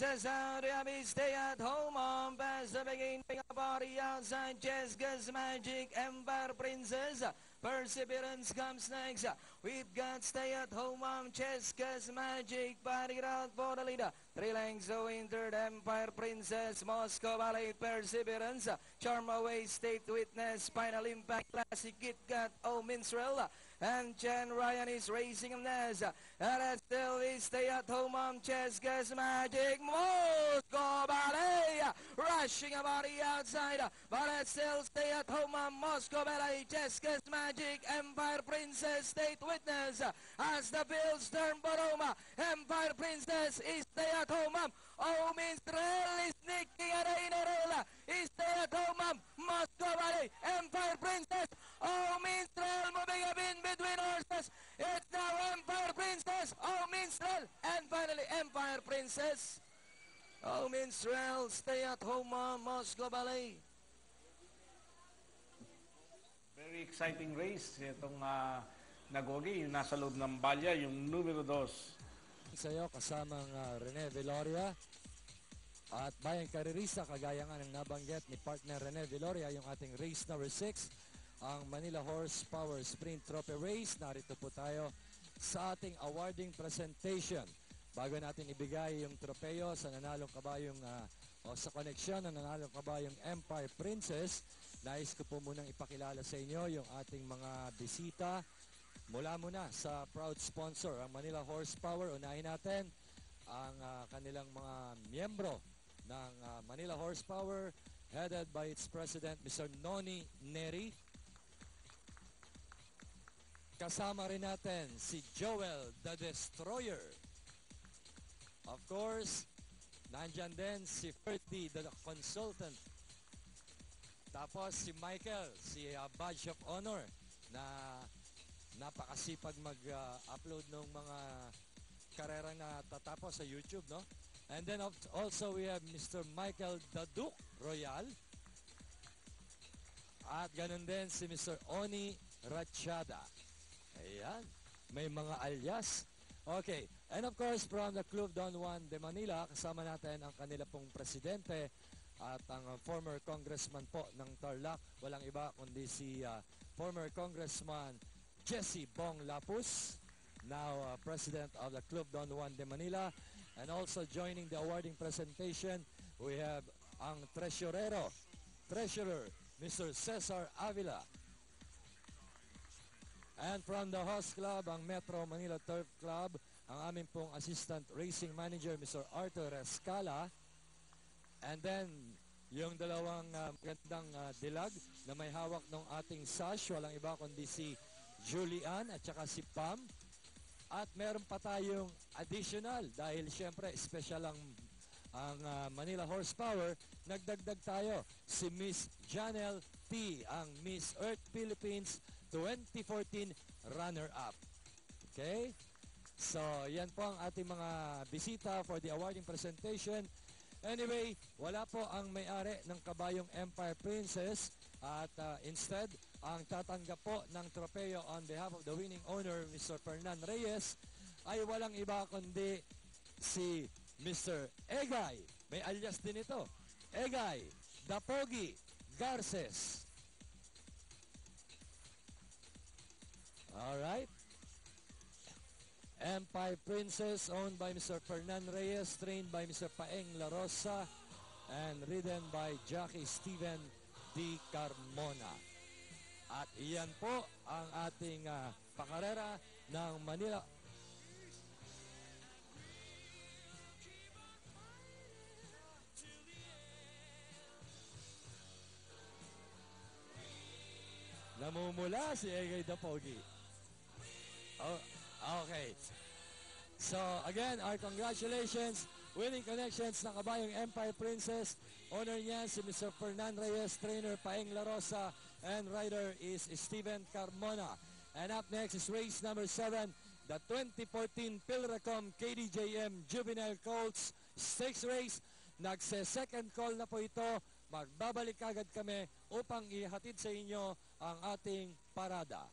Cesar Diaby stay at home on pass the beginning of body outside. Jessica's Magic Empire Princess. Perseverance comes next. We've got stay at home on Jessica's Magic. Body out for the leader. 3 lengths away third Empire Princess. Moscow Ballet Perseverance. Charm Away State Witness. Final Impact Classic Kit Kat O Minstrel. And Chen Ryan is racing him next. And still we stay at home on Jessica's Magic. Moscow Ballet rushing about the outside. But still stay at home on Moscow Ballet. Jessica's Magic Empire Princess State Witness. As the fields turn Baroma. Empire Princess is stay at home. Oh, Minstrel is sneaking at Inerella. Is stay at home. Moscow Ballet. Empire Princess. Oh, Minstrel moving up in between horses. It's now Empire Princess. Oh, Minstrel. And finally, Empire Princess. Oh, Minstrel, stay at home, Moscow Ballet. Very exciting race. Itong Nagogi, yung nasa loob ng balya, yung numero 2. Sa'yo, kasamang Rene Viloria. At bayang karirista, kagaya nga ng nabanggit ni partner Rene Viloria, yung ating race number 6. Ang Manila Horsepower Sprint Trophy Race. Narito po tayo sa ating awarding presentation. Bago natin ibigay yung tropeo sa nanalong kabayong o sa koneksyon ng nanalong kabayong Empire Princess, nais ko po munang ipakilala sa inyo yung ating mga bisita mula muna sa proud sponsor, ang Manila Horsepower. Unahin natin ang kanilang mga miyembro ng Manila Horsepower, headed by its president, Mr. Noni Neri. Kasama rin natin si Joel the Destroyer. Of course, nandyan din si Ferdy the Consultant. Tapos si Michael, si Badge of Honor, na napakasipag mag-upload ng mga karera na tatapos sa YouTube, no? And then also we have Mr. Michael the Duke Royal. At ganun din si Mr. Oni Rachada. Ayan, may mga alias. Okay, and of course from the Club Don Juan de Manila, kasama natin ang kanila pong presidente at ang former congressman po ng Tarlac. Walang iba kundi si former congressman Jesse Bong Lapus, now president of the Club Don Juan de Manila. And also joining the awarding presentation, we have ang treasurer, Mr. Cesar Avila. And from the host club, ang Metro Manila Turf Club, ang aming pong assistant racing manager, Mr. Arthur Escala. And then, yung dalawang magandang dilag na may hawak ng ating sash, walang iba kundi si Julian at saka si Pam. At meron pa tayong additional dahil syempre special ang Manila Horsepower. Nagdagdag tayo si Miss Janelle T, ang Miss Earth Philippines 2014 runner-up. Okay? So, yan po ang ating mga bisita for the awarding presentation. Anyway, wala po ang may-ari ng kabayong Empire Princess at instead, ang tatanggap po ng tropeo on behalf of the winning owner, Mr. Fernan Reyes, ay walang iba kundi si Mr. Egay. May alias din ito. Egay Dapogi Garces. Alright. Empire Princess, owned by Mr. Fernan Reyes, trained by Mr. Paeng La Rosa, and ridden by Jockey Steven D. Carmona. At iyan po ang ating pakarera ng Manila. Namumula si Egay Dapogi. Oh, okay. So, again, our congratulations. Winning connections ng kabayong Empire Princess. Owner niya si Mr. Fernan Reyes, trainer Paeng La Rosa, and rider is Steven Carmona. And up next is race number 7, the 2014 Pilracom KDJM Juvenile Colts Stakes Race. Nagse-second call na po ito. Magbabalik agad kami upang ihatid sa inyo ang ating parada.